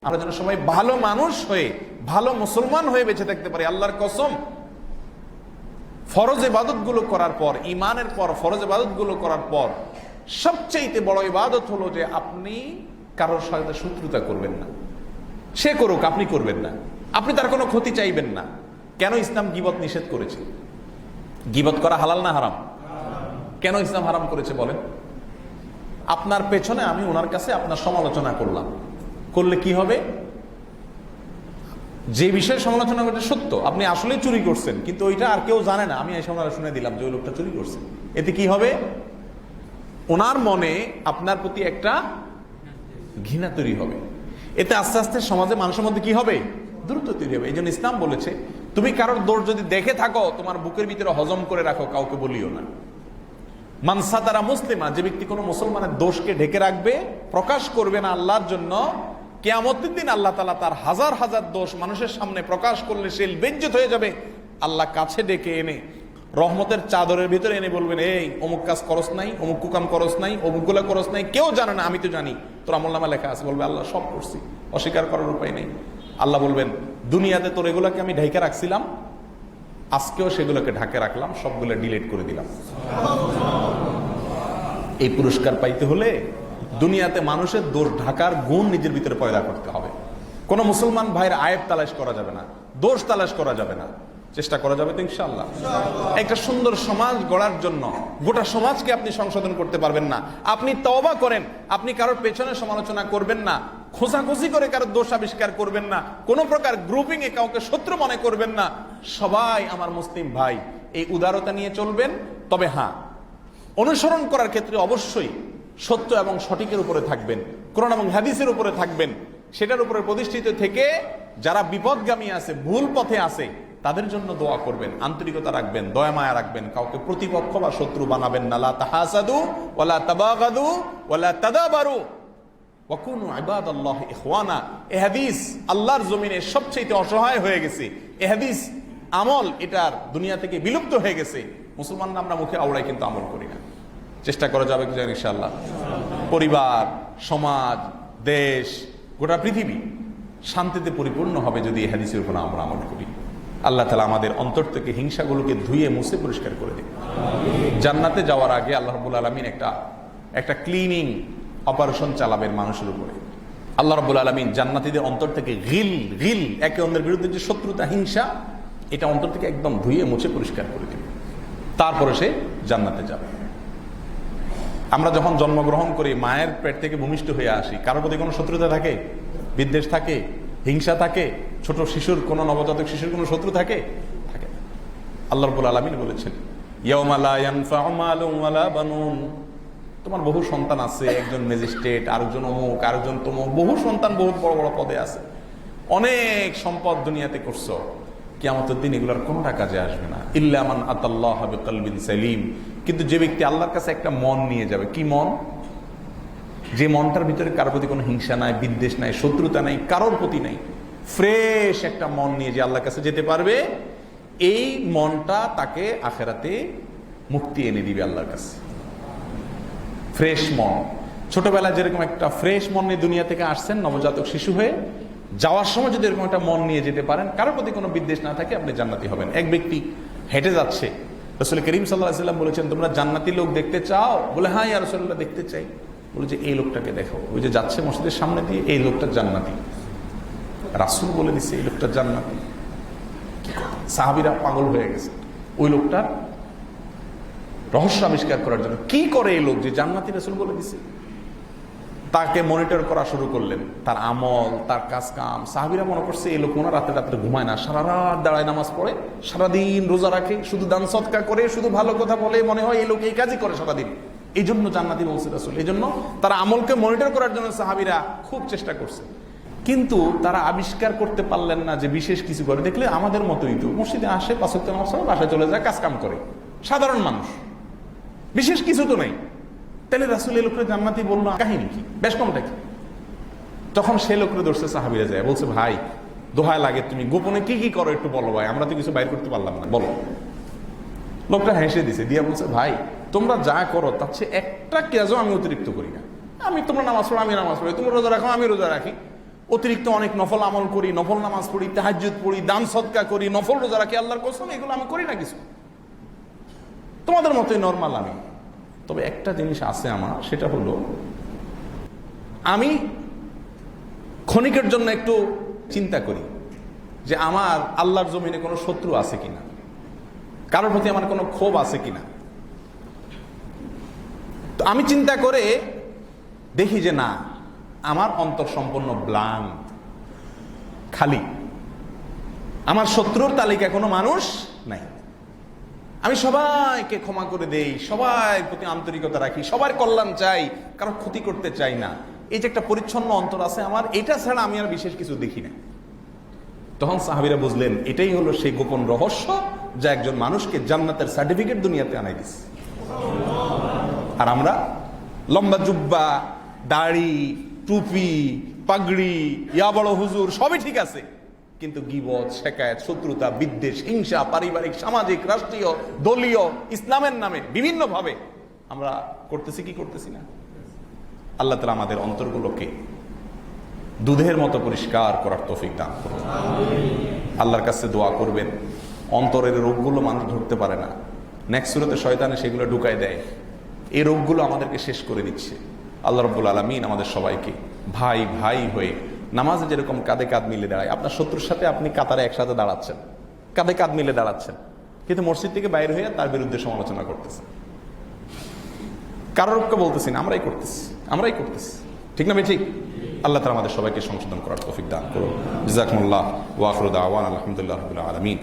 আমরা যেন সবাই ভালো মানুষ হয়ে, ভালো মুসলমান হয়ে বেঁচে থাকতে পারি। আল্লাহর কসম, ফরজ ইবাদত গুলো করার পর, ইমানের পর ফরজ ইবাদত গুলো করার পর সবচেয়ে বড় ইবাদত হলো যে আপনি কারোর সাথে শত্রুতা করবেন না। সে করুক, আপনি করবেন না। আপনি তার কোনো ক্ষতি চাইবেন না। কেন ইসলাম গীবত নিষেধ করেছে? গীবত করা হালাল না হারাম? কেন ইসলাম হারাম করেছে বলেন? আপনার পেছনে আমি ওনার কাছে আপনার সমালোচনা করলাম, করলে কি হবে? যে বিষয়ে সমালোচনা করতে সত্য, আপনি আসলেই চুরি করছেন, কিন্তু ওইটা আর কেউ জানে না, আমি এই সময় শুনে দিলাম যে ওই লোকটা চুরি করছে। এতে কি হবে? ওনার মনে আপনার প্রতি একটা ঘৃণা তৈরি হবে। এতে আস্তে আস্তে সমাজে মানুষের মধ্যে কি হবে? দ্রুত তৈরি হবে। এই জন্য ইসলাম বলেছে, তুমি কারোর দোষ যদি দেখে থাকো, তোমার বুকের ভিতরে হজম করে রাখো, কাউকে বলিও না। মান সাতারা মুসলিমা, যে ব্যক্তি কোনো মুসলমানের দোষকে ঢেকে রাখবে, প্রকাশ করবে না আল্লাহর জন্য, কিয়ামতের দিন আল্লাহ তাআলা তার হাজার হাজার দোষ মানুষের সামনে প্রকাশ করলে সে বেজ্জত হয়ে যাবে। আল্লাহ কাছে ডেকে এনে রহমতের চাদরের ভিতরে এনে বলবেন, এই অমুক কাজ করস নাই, অমুক কুকাম করস নাই, অমুকগুলা করস নাই, কেউ জানে না, আমি তো জানি, তোর আমলনামা লেখা আছে। বলবে, আল্লাহ সব করছি, অস্বীকার করার উপায় নেই। আল্লাহ বলবেন, দুনিয়াতে তোর এগুলাকে আমি ঢেকে রাখছিলাম, আজকেও সেগুলোকে ঢাকে রাখলাম, সবগুলো ডিলিট করে দিলাম। এই পুরস্কার পাইতে হলে দুনিয়াতে মানুষের দোষ ঢাকার গুণ নিজের ভিতরে পয়দা করতে হবে। কোন মুসলমান ভাইয়ের আয়েব তালাশ করা যাবে না, দোষ তালাশ করা যাবে না। চেষ্টা করা যাবে তো ইনশাআল্লাহ। একটা সুন্দর সমাজ গড়ার জন্য গোটা সমাজকে আপনি সংশোধন করতে পারবেন না। আপনি তওবা করেন, আপনি কারোর পেছনে সমালোচনা করবেন না, খোঁজাখুঁজি করে কারোর দোষ আবিষ্কার করবেন না, কোন প্রকার গ্রুপিং এ কাউকে শত্রু মনে করবেন না। সবাই আমার মুসলিম ভাই, এই উদারতা নিয়ে চলবেন। তবে হ্যাঁ, অনুসরণ করার ক্ষেত্রে অবশ্যই সত্য এবং সঠিকের উপরে থাকবেন, কোরআন এবং হাদিসের উপরে থাকবেন। সেটার উপরে প্রতিষ্ঠিত থেকে যারা বিপদগামী আছে, ভুল পথে আছে, তাদের জন্য দোয়া করবেন, আন্তরিকতা রাখবেন, দয়া মায়া রাখবেন, কাউকে প্রতিপক্ষ বা শত্রু বানাবেন না। লা তাহাসাদু ওয়ালা তাবাগাদু ওয়ালা তাদাবারু ওয়া কুনু ইবাদাল্লাহি ইখওয়ানা। এই হাদিস আল্লাহর জমিনে সবচেয়ে অসহায় হয়ে গেছে। এই হাদিস আমল এটার দুনিয়া থেকে বিলুপ্ত হয়ে গেছে। মুসলমানরা আমরা মুখে আওড়াই, কিন্তু আমল করি না। চেষ্টা করা যাবে কিনা ইনশাআল্লাহ। পরিবার, সমাজ, দেশ, গোটা পৃথিবী শান্তিতে পরিপূর্ণ হবে যদি এই হাদিসের উপর আমরা আমল করি। আল্লাহ তাআলা আমাদের অন্তর থেকে হিংসাগুলোকে ধুয়ে মুছে পরিষ্কার করে দিন। জান্নাতে যাওয়ার আগে আল্লাহ রাব্বুল আলামিন একটা ক্লিনিং অপারেশন চালাবেন মানুষের উপরে। আল্লাহ রাব্বুল আলামিন জান্নাতীদের অন্তর থেকে গিল একে অন্যের বিরুদ্ধে যে শত্রুতা, হিংসা, এটা অন্তর থেকে একদম ধুয়ে মুছে পরিষ্কার করে দিবেন। তারপরে সে জান্নাতে যাবে। আমরা যখন জন্মগ্রহণ করি, মায়ের পেট থেকে ভূমিষ্ঠ হয়ে আসি, কারোর প্রতি কোনো শত্রুতা থাকে? বিদ্বেষ থাকে? হিংসা থাকে? ছোট শিশুর, কোন নবজাতক শিশুর কোনো শত্রু থাকে? থাকে না। আল্লাহ রাব্বুল আলামিন বলেছেন, ইয়াউমা লা ইয়ানফাউ মালুন ওয়ালা বানুন। তোমার বহু সন্তান আছে, একজন ম্যাজিস্ট্রেট, আরেকজন অমুক, আরেকজন তমুক, বহু সন্তান, বহুত বড় বড় পদে আছে, অনেক সম্পদ দুনিয়াতে করছো, কিয়ামতের দিন এগুলোর কোনটা কাজে আসবে না। ইল্লা মান আতাল্লাহ বিকলবিন সালিম। কিন্তু যে ব্যক্তি আল্লাহর কাছে একটা মন নিয়ে যাবে, কি মন? যে মনটার ভিতরে কারোর প্রতি কোনো হিংসা নাই, বিদ্বেষ নাই, শত্রুতা নাই, কারোর প্রতি নাই, ফ্রেশ একটা মন নিয়ে যে আল্লাহর কাছে যেতে পারবে, এই মনটা তাকে আখেরাতে মুক্তি এনে দিবে আল্লাহর কাছে। ফ্রেশ মন। ছোটবেলায় যেরকম একটা ফ্রেশ মন নিয়ে দুনিয়া থেকে আসছেন নবজাতক শিশু হয়ে, যাওয়ার সময় যদি এরকম একটা মন নিয়ে যেতে পারেন, কারোর প্রতি কোনো বিদ্বেষ না থাকে, আপনি জান্নাতি হবেন। এক ব্যক্তি হেঁটে যাচ্ছে, রাসূল করিম সাল্লাল্লাহু আলাইহি ওয়াসাল্লাম বলেছেন, তোমরা জান্নাতি লোক দেখতে চাও? বলে, হ্যাঁ ইয়া রাসূলুল্লাহ, দেখতে চাই। বলে যে, এই লোকটাকে দেখো, ওই যে যাচ্ছে মসজিদের সামনে দিয়ে, এই লোকটা জান্নাতি। রাসূল বলে দিচ্ছে এই লোকটা জান্নাতি। সাহাবীরা পাগল হয়ে গেছে ওই লোকটার রহস্য আবিষ্কার করার জন্য। কি করে এই লোক যে জান্নাতি? রাসূল বলে দিচ্ছে। তাকে মনিটর করা শুরু করলেন, তার আমল, তার কাজ কাম। সাহাবীরা মনে করছে এই লোক মনে রাতে রাত্রে ঘুমায় না, সারা রাত দাঁড়ায় নামাজ পড়ে, সারাদিন রোজা রাখে, শুধু দান সদকা করে, শুধু ভালো কথা বলে, মনে হয় এই লোক এই কাজই করে সারাদিন, এই জন্য জান্নাতি বলছে রাসূল। এই জন্য তারা আমলকে মনিটর করার জন্য সাহাবীরা খুব চেষ্টা করছে, কিন্তু তারা আবিষ্কার করতে পারলেন না যে বিশেষ কিছু করে। দেখলে আমাদের মতোই তো, মসজিদে আসে, 5 ওয়াক্ত নামাজ পড়ে, বাসায় চলে যায়, কাজ কাম করে, সাধারণ মানুষ, বিশেষ কিছু তো নেই। তাহলে রাসূল এই লোকটা জান্নাতি বললো, কাহিনী কি, বেশ কমটা কি? তখন সে লোকটা ধরছে সাহাবীরা, যায় বলছে, ভাই দোহায় লাগে, তুমি গোপনে কি কি করো একটু বলো ভাই, আমরা তো কিছু বাইর করতে পারলাম না, বলো। লোকটা হেসে দিছে, দিয়া বলছে, ভাই তোমরা যা করো তার চেয়ে একটা কাজও আমি অতিরিক্ত করি না। তোমরা নামাজ পড়ো, আমি নামাজ পড়ি, তোমরা রোজা রাখো, আমি রোজা রাখি, অতিরিক্ত অনেক নফল আমল করি, নফল নামাজ পড়ি, তাহাজ্জুদ পড়ি, দান সদকা করি, নফল রোজা রাখি, আল্লাহর কসম এগুলো আমি করি না কিছু, তোমাদের মতোই নর্মাল আমি। তবে একটা জিনিস আছে আমার, সেটা হলো আমি ক্ষণিকের জন্য একটু চিন্তা করি যে আমার আল্লাহর জমিনে কোনো শত্রু আছে কিনা, কারোর প্রতি আমার কোনো ক্ষোভ আছে কিনা। তো আমি চিন্তা করে দেখি যে না, আমার অন্তর সম্পূর্ণ ব্লাঙ্ক, খালি। আমার শত্রুর তালিকায় কোনো মানুষ নাই। আমি সবাইকে ক্ষমা করে দেই, সবার প্রতি আন্তরিকতা রাখি, সবার কল্যাণ চাই, কারো ক্ষতি করতে চাই না। এই যে একটা পরিচ্ছন্ন অন্তর আছে আমার, এটা ছাড়া আমি আর বিশেষ কিছু দেখি না। তখন সাহাবীরা বুঝলেন এটাই হলো সেই গোপন রহস্য যা একজন মানুষকে জান্নাতের সার্টিফিকেট দুনিয়াতে আনাই দিচ্ছে। আর আমরা লম্বা জুব্বা, দাড়ি, টুপি, পাগড়ি, ইয়া বড় হুজুর, সবই ঠিক আছে, কিন্তু গীবত, শিকায়েত, শত্রুতা, বিদ্বেষ, হিংসা, পারিবারিক, সামাজিক, রাষ্ট্রীয়, দলীয়, ইসলামের নামে বিভিন্ন ভাবে আমরা করতেছি কি করতেছি না। আল্লাহ তাআলা আমাদের অন্তরগুলোকে দুধের মতো পরিষ্কার করার তৌফিক দান করুন। আল্লাহর কাছে দোয়া করবেন, অন্তরের রোগগুলো মানুষ ধরতে পারে না, নেক্সট সূরাতে শয়তানে সেগুলো ঢুকায় দেয়, এই রোগগুলো আমাদেরকে শেষ করে দিচ্ছে। আল্লাহ রাব্বুল আলামিন আমাদের সবাইকে ভাই ভাই হয়ে নামাজে যেরকম কাঁধে কাঁধ মিলে দাঁড়ায়, আপনার শত্রুর সাথে আপনি কাতারে একসাথে দাঁড়াচ্ছেন, কাঁধে কাঁধ মিলে দাঁড়াচ্ছেন, কিন্তু মসজিদ থেকে বাইরে হয়ে তার বিরুদ্ধে সমালোচনা করতেছেন। কারোরকে বলতেছি না, আমরাই করতেছি, ঠিক না ভাই? ঠিক। আল্লাহ তাআলা আমাদের সবাইকে সংশোধন করার তৌফিক দান করুন। জাযাকুমুল্লাহ ওয়া আখিরু দাওয়ানা আলহামদুলিল্লাহি রাব্বিল আলামিন।